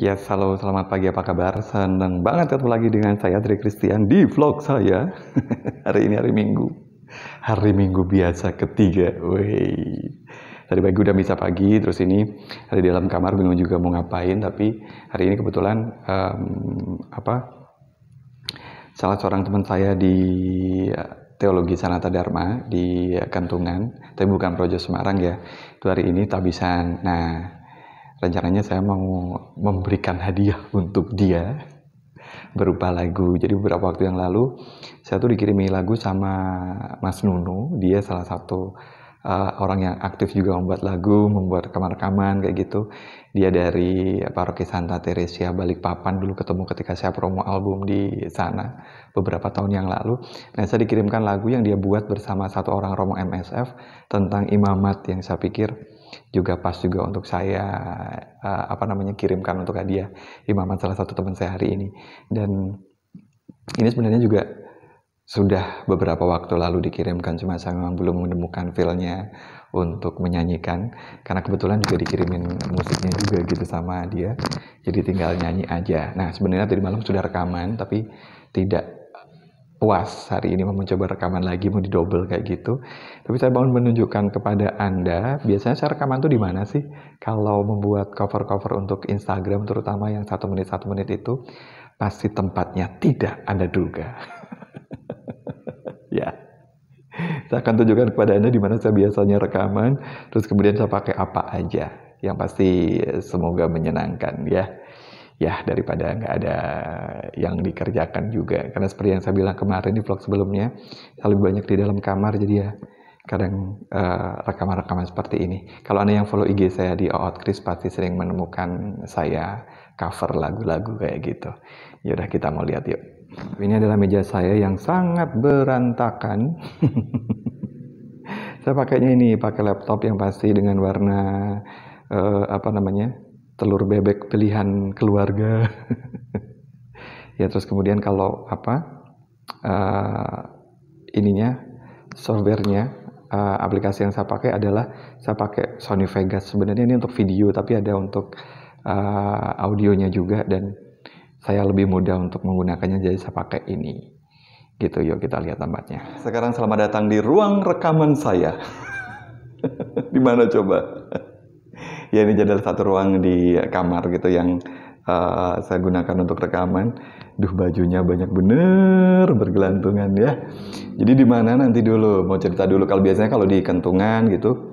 Ya, halo, selamat pagi, apa kabar? Senang banget ketemu lagi dengan saya, Dre Christian, di vlog saya. Hari ini hari Minggu biasa ketiga. Wey. Tadi pagi udah bisa pagi, terus ini ada di dalam kamar, bingung juga mau ngapain, tapi hari ini kebetulan salah seorang teman saya di Teologi Sanata Dharma di Kantungan, tapi bukan Projo Semarang ya, itu hari ini tabisan. Nah, rencananya saya mau memberikan hadiah untuk dia berupa lagu. Jadi beberapa waktu yang lalu saya tuh dikirimi lagu sama Mas Nunu. Dia salah satu orang yang aktif juga membuat lagu, membuat rekaman-rekaman kayak gitu. Dia dari Paroki Santa Teresia Balikpapan, dulu ketemu ketika saya promo album di sana beberapa tahun yang lalu. Nah, saya dikirimkan lagu yang dia buat bersama satu orang Romo MSF tentang imamat, yang saya pikir juga pas juga untuk saya kirimkan untuk hadiah imamat salah satu teman saya hari ini. Dan ini sebenarnya juga sudah beberapa waktu lalu dikirimkan, cuma saya memang belum menemukan feel-nya untuk menyanyikan, karena kebetulan juga dikirimin musiknya juga gitu sama dia, jadi tinggal nyanyi aja. Nah, sebenarnya tadi malam sudah rekaman, tapi tidak puas, hari ini mau mencoba rekaman lagi, mau didouble kayak gitu. Tapi saya mau menunjukkan kepada Anda, biasanya saya rekaman tuh di mana sih? Kalau membuat cover-cover untuk Instagram, terutama yang 1 menit itu, pasti tempatnya tidak Anda duga. Ya, saya akan tunjukkan kepada Anda di mana saya biasanya rekaman, terus kemudian saya pakai apa aja. Yang pasti semoga menyenangkan ya. Ya, daripada nggak ada yang dikerjakan juga. Karena seperti yang saya bilang kemarin di vlog sebelumnya, saya lebih banyak di dalam kamar, jadi ya kadang rekaman-rekaman seperti ini. Kalau Anda yang follow IG saya di Oot Chris pasti sering menemukan saya cover lagu-lagu kayak gitu. Yaudah, kita mau lihat yuk. Ini adalah meja saya yang sangat berantakan. Saya pakainya ini, pakai laptop yang pasti dengan warna telur bebek pilihan keluarga. Ya, terus kemudian kalau softwarenya, aplikasi yang saya pakai adalah saya pakai Sony Vegas. Sebenarnya ini untuk video, tapi ada untuk audionya juga, dan saya lebih mudah untuk menggunakannya, jadi saya pakai ini. Gitu, yuk kita lihat tempatnya. Sekarang selamat datang di ruang rekaman saya. Di mana coba? Ya, ini adalah satu ruang di kamar gitu yang saya gunakan untuk rekaman. Duh, bajunya banyak bener bergelantungan ya. Jadi di mana nanti dulu, mau cerita dulu. Kalau biasanya kalau di Kentungan gitu,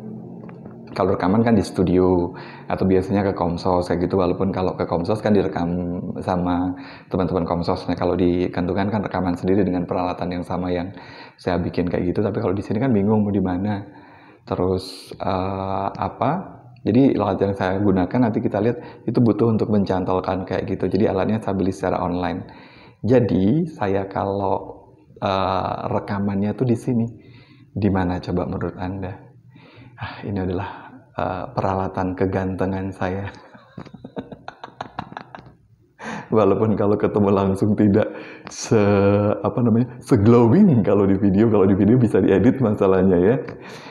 kalau rekaman kan di studio atau biasanya ke Komsos kayak gitu. Walaupun kalau ke Komsos kan direkam sama teman-teman Komsos. Nah, kalau di Kentungan kan rekaman sendiri dengan peralatan yang sama yang saya bikin kayak gitu. Tapi kalau di sini kan bingung mau di mana. Terus jadi alat yang saya gunakan nanti kita lihat itu butuh untuk mencantolkan kayak gitu. Jadi alatnya saya beli secara online. Jadi saya kalau rekamannya tuh di sini. Di mana coba menurut Anda? Ini adalah peralatan kegantengan saya. Walaupun kalau ketemu langsung tidak se-glowing kalau di video bisa diedit masalahnya ya.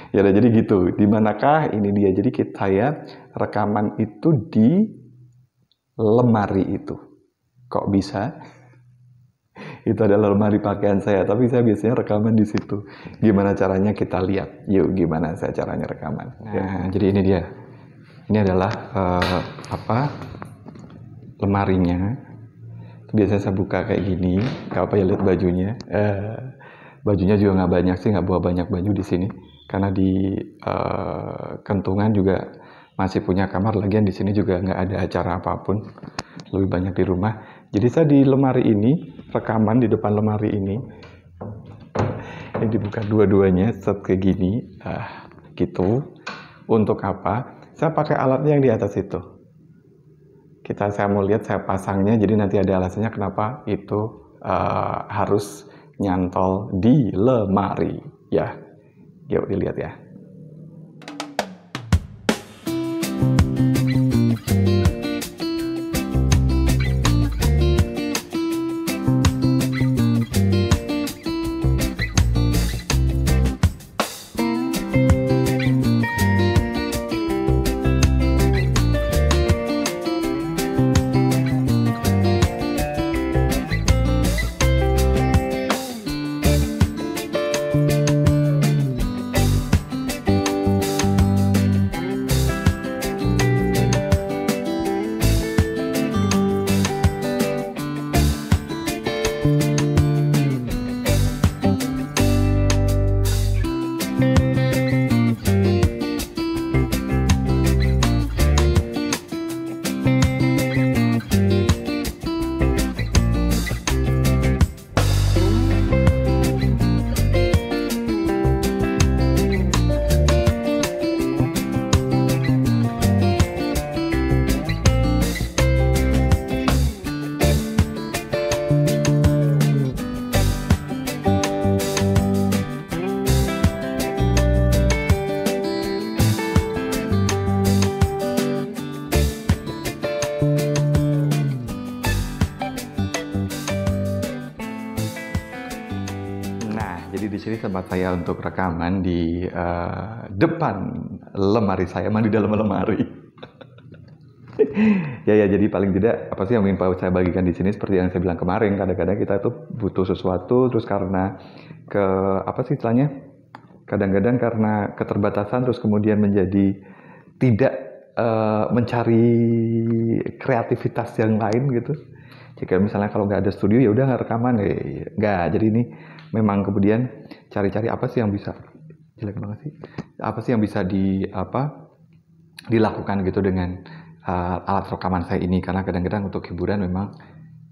Ya udah, jadi gitu. Di manakah ini dia? Jadi saya rekaman itu di lemari itu. Kok bisa? Itu adalah lemari pakaian saya, tapi saya biasanya rekaman di situ. Gimana caranya kita lihat? Yuk, gimana saya caranya rekaman? Nah, jadi ini dia. Ini adalah lemarinya. Biasanya saya buka kayak gini. Gak apa ya, lihat bajunya. Bajunya juga nggak banyak sih, nggak bawa banyak baju di sini. Karena di Kentungan juga masih punya kamar, lagian di sini juga nggak ada acara apapun, lebih banyak di rumah. Jadi saya di lemari ini rekaman, di depan lemari ini dibuka dua-duanya set kayak gini, gitu. Untuk apa? Saya pakai alatnya yang di atas itu. Saya mau lihat, saya pasangnya, jadi nanti ada alasannya kenapa itu harus nyantol di lemari ya. Yuk dilihat ya. Jadi di sini tempat saya untuk rekaman di depan lemari saya, di dalam lemari. Ya, jadi paling tidak apa sih yang ingin saya bagikan di sini seperti yang saya bilang kemarin, kadang-kadang kita tuh butuh sesuatu terus karena apa sih istilahnya? Kadang-kadang karena keterbatasan terus kemudian menjadi tidak mencari kreativitas yang lain gitu. Jika misalnya kalau nggak ada studio ya udah nggak rekaman nggak. Jadi ini memang kemudian cari-cari apa sih yang bisa jelek banget sih. Apa sih yang bisa dilakukan gitu dengan alat rekaman saya ini, karena kadang-kadang untuk hiburan memang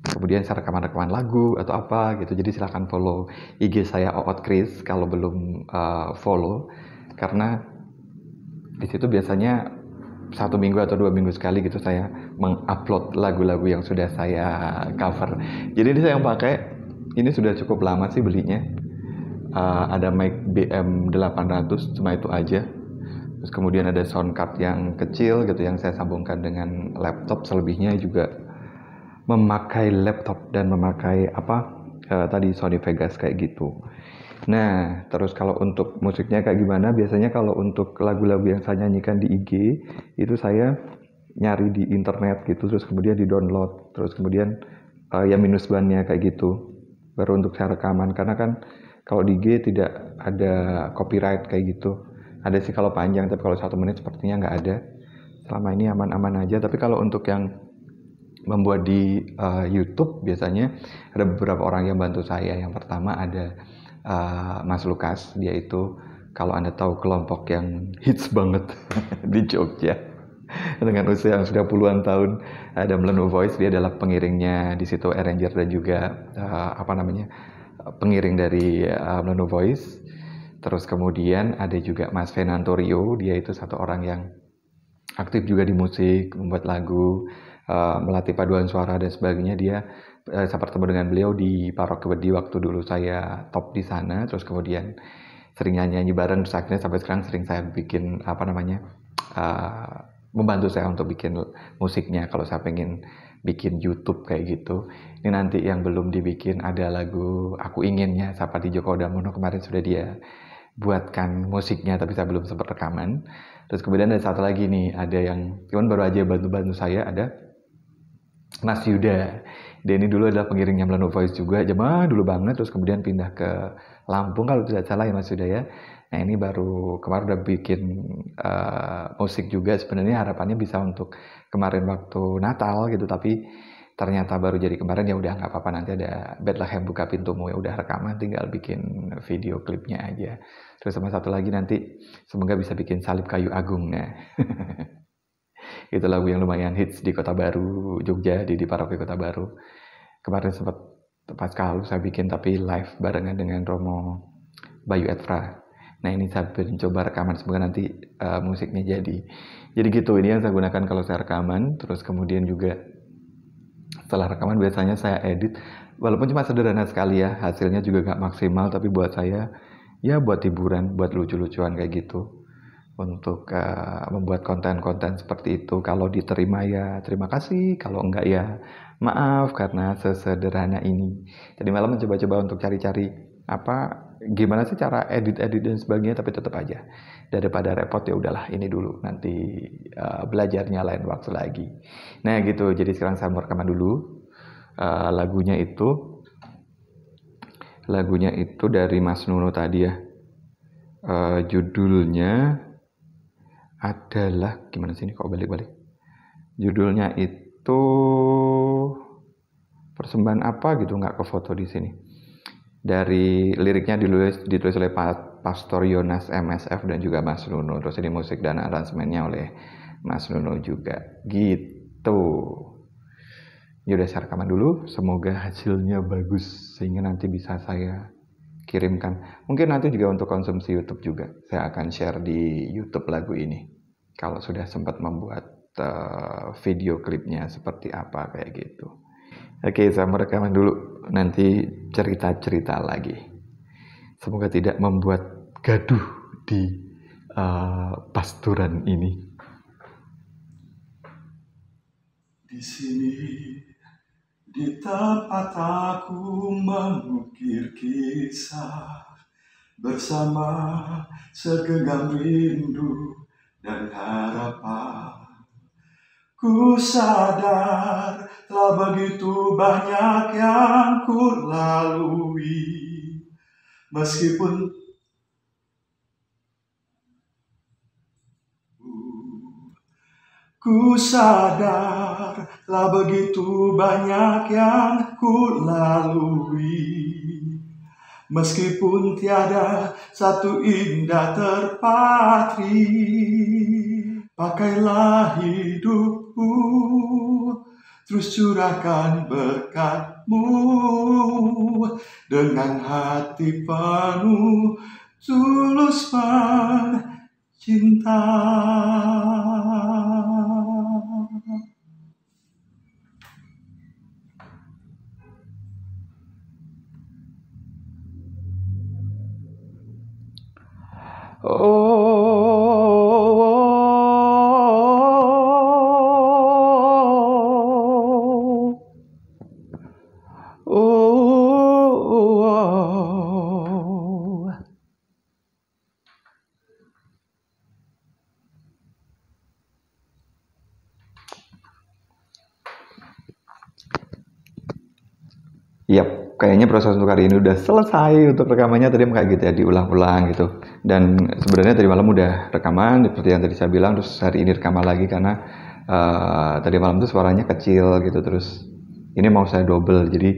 kemudian saya rekaman lagu atau apa gitu. Jadi silahkan follow IG saya Oot Chris kalau belum follow, karena di situ biasanya 1 minggu atau 2 minggu sekali gitu saya mengupload lagu-lagu yang sudah saya cover. Jadi ini saya yang pakai ini sudah cukup lama sih belinya. Ada mic BM800 cuma itu aja. Terus kemudian ada sound card yang kecil gitu yang saya sambungkan dengan laptop. Selebihnya juga memakai laptop dan memakai tadi Sony Vegas kayak gitu. Nah, terus kalau untuk musiknya kayak gimana? Biasanya kalau untuk lagu-lagu yang saya nyanyikan di IG, itu saya nyari di internet gitu, terus kemudian di-download, terus kemudian ya minus bannya kayak gitu. Baru untuk saya rekaman, karena kan kalau di IG tidak ada copyright kayak gitu. Ada sih kalau panjang, tapi kalau 1 menit sepertinya nggak ada. Selama ini aman-aman aja, tapi kalau untuk yang membuat di YouTube biasanya ada beberapa orang yang bantu saya. Yang pertama ada Mas Lukas, dia itu kalau Anda tahu kelompok yang hits banget di Jogja dengan usia yang sudah puluhan tahun, ada Melenu Voice, dia adalah pengiringnya di situ, arranger dan juga pengiring dari Melenu Voice. Terus kemudian ada juga Mas Fenantorio, dia itu satu orang yang aktif juga di musik, membuat lagu, melatih paduan suara dan sebagainya. Dia saya bertemu dengan beliau di Paroki Wedi waktu dulu saya top di sana, terus kemudian sering nyanyi bareng, terus akhirnya sampai sekarang sering saya bikin membantu saya untuk bikin musiknya kalau saya pengen bikin YouTube kayak gitu. Ini nanti yang belum dibikin ada lagu Aku Inginnya Sapati Djoko Damono, kemarin sudah dia buatkan musiknya tapi saya belum sempat rekaman. Terus kemudian ada satu lagi nih, ada yang cuman baru aja bantu-bantu saya, ada Mas Yuda. Dia ini dulu adalah pengiringnya Melanu Voice juga, zaman dulu banget, terus kemudian pindah ke Lampung kalau tidak salah ya Mas Yuda ya. Nah ini baru kemarin udah bikin musik juga, sebenarnya harapannya bisa untuk kemarin waktu Natal gitu, tapi ternyata baru jadi kemarin. Ya udah nggak apa-apa, nanti ada Bethlehem Buka Pintumu, ya udah rekaman tinggal bikin video klipnya aja. Terus sama satu lagi nanti semoga bisa bikin Salib Kayu Agung. Nah itu lagu yang lumayan hits di Kota Baru Jogja, di Paroki Kota Baru. Kemarin sempat pas kalau saya bikin tapi live barengan dengan Romo Bayu Edfra. Nah ini saya mencoba rekaman, semoga nanti musiknya jadi gitu. Ini yang saya gunakan kalau saya rekaman. Terus kemudian juga setelah rekaman biasanya saya edit, walaupun cuma sederhana sekali ya, hasilnya juga gak maksimal, tapi buat saya ya buat hiburan, buat lucu-lucuan kayak gitu, untuk membuat konten-konten seperti itu. Kalau diterima ya terima kasih, kalau enggak ya maaf, karena sesederhana ini. Jadi malah mencoba-coba untuk cari-cari gimana sih cara edit-edit dan sebagainya, tapi tetap aja daripada repot ya udahlah ini dulu, nanti belajarnya lain waktu lagi. Nah gitu, jadi sekarang saya mau rekaman dulu. Lagunya itu dari Mas Nuno tadi ya. Judulnya adalah gimana sih ini kok balik-balik. Judulnya itu persembahan apa gitu, nggak ke foto di sini. Dari liriknya ditulis oleh Pastor Yonas MSF dan juga Mas Nuno. Terus ini musik dan aransemennya oleh Mas Nuno juga. Gitu. Ya udah saya rekaman dulu. Semoga hasilnya bagus sehingga nanti bisa saya kirimkan. Mungkin nanti juga untuk konsumsi YouTube juga. Saya akan share di YouTube lagu ini. Kalau sudah sempat membuat video klipnya seperti apa kayak gitu. Oke, saya mau rekaman dulu. Nanti cerita-cerita lagi. Semoga tidak membuat gaduh di pasturan ini. Di sini, di tempat aku mengukir kisah bersama segenggam rindu dan harapan. Ku sadar telah begitu banyak yang ku lalui, meskipun ku sadar telah begitu banyak yang ku lalui, meskipun tiada satu indah terpatri. Pakailah hidupku, terus curahkan berkat-Mu dengan hati penuh tulus cinta. Yap, kayaknya proses untuk hari ini udah selesai untuk rekamannya tadi kayak gitu ya, diulang-ulang gitu. Dan sebenarnya tadi malam udah rekaman seperti yang tadi saya bilang, terus hari ini rekaman lagi karena tadi malam tuh suaranya kecil gitu, terus ini mau saya double. Jadi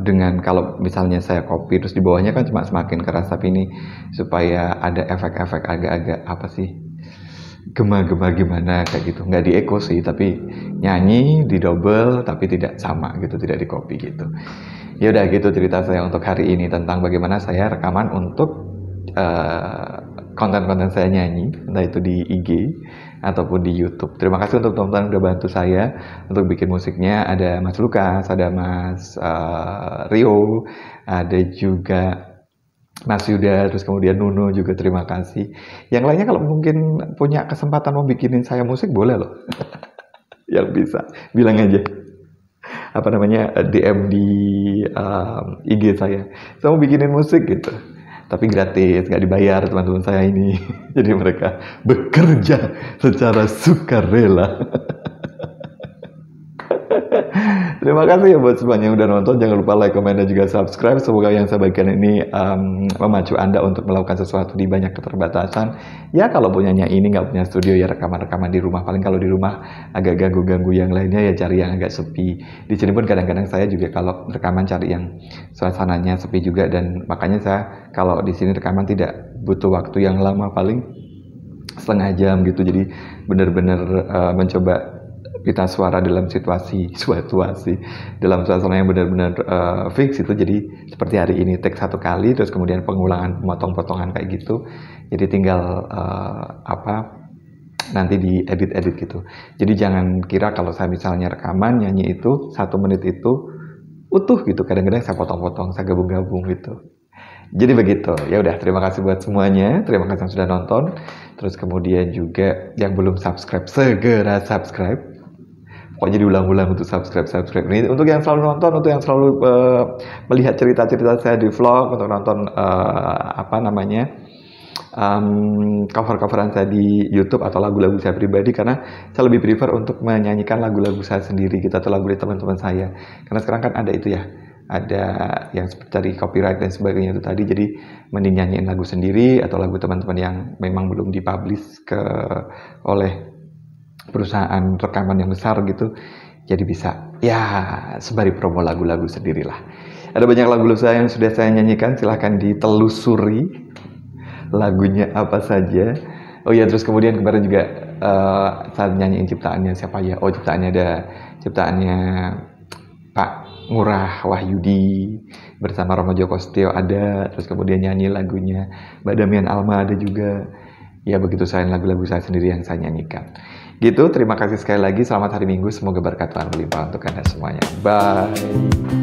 dengan kalau misalnya saya copy terus di bawahnya kan cuma semakin keras, tapi ini supaya ada efek-efek agak-agak apa sih, gema-gema gimana kayak gitu, nggak di echo sih, tapi nyanyi di double tapi tidak sama gitu, tidak di copy gitu. Ya udah gitu cerita saya untuk hari ini tentang bagaimana saya rekaman untuk konten-konten saya nyanyi, entah itu di IG ataupun di YouTube. Terima kasih untuk teman-teman udah bantu saya untuk bikin musiknya. Ada Mas Lukas, ada Mas Rio, ada juga Mas Yuda, terus kemudian Nuno juga terima kasih. Yang lainnya kalau mungkin punya kesempatan mau bikinin saya musik boleh loh. Yang bisa, bilang aja. Apa namanya, DM di IG saya. Saya mau bikinin musik gitu. Tapi gratis, nggak dibayar teman-teman saya ini. Jadi mereka bekerja secara sukarela. Terima kasih ya buat semuanya yang udah nonton. Jangan lupa like, comment, dan juga subscribe. Semoga yang saya bagikan ini memacu Anda untuk melakukan sesuatu di banyak keterbatasan. Ya kalau punyanya ini nggak punya studio ya rekaman-rekaman di rumah. Paling kalau di rumah agak ganggu-ganggu yang lainnya ya cari yang agak sepi. Di sini pun kadang-kadang saya juga kalau rekaman cari yang suasananya sepi juga. Dan makanya saya kalau di sini rekaman tidak butuh waktu yang lama, paling setengah jam gitu. Jadi benar-benar mencoba pita suara dalam situasi dalam suasana yang benar-benar fix itu. Jadi seperti hari ini take satu kali, terus kemudian pengulangan potong-potongan kayak gitu. Jadi tinggal nanti diedit gitu. Jadi jangan kira kalau saya misalnya rekaman nyanyi itu 1 menit itu utuh gitu. Kadang-kadang saya potong-potong, saya gabung-gabung gitu. Jadi begitu. Ya udah, terima kasih buat semuanya. Terima kasih yang sudah nonton. Terus kemudian juga yang belum subscribe, segera subscribe. Pokoknya diulang-ulang untuk subscribe. Ini untuk yang selalu nonton, untuk yang selalu melihat cerita-cerita saya di vlog, untuk nonton cover-coveran saya di YouTube atau lagu-lagu saya pribadi, karena saya lebih prefer untuk menyanyikan lagu-lagu saya sendiri gitu, atau lagu dari teman-teman saya. Karena sekarang kan ada itu ya, ada yang seperti copyright dan sebagainya itu tadi. Jadi mending nyanyiin lagu sendiri atau lagu teman-teman yang memang belum dipublish oleh perusahaan rekaman yang besar gitu. Jadi bisa ya sembari promo lagu-lagu sendirilah. Ada banyak lagu-lagu saya yang sudah saya nyanyikan, silahkan ditelusuri lagunya apa saja. Oh ya, terus kemudian kemarin juga saya nyanyiin ciptaannya siapa ya? Oh, ciptaannya Pak Ngurah Wahyudi bersama Romo Joko Setio ada. Terus kemudian nyanyi lagunya Mbak Damian Alma ada juga. Ya begitu, saya lagu-lagu saya sendiri yang saya nyanyikan. Gitu, terima kasih sekali lagi. Selamat hari Minggu, semoga berkat Tuhan melimpah untuk Anda semuanya. Bye.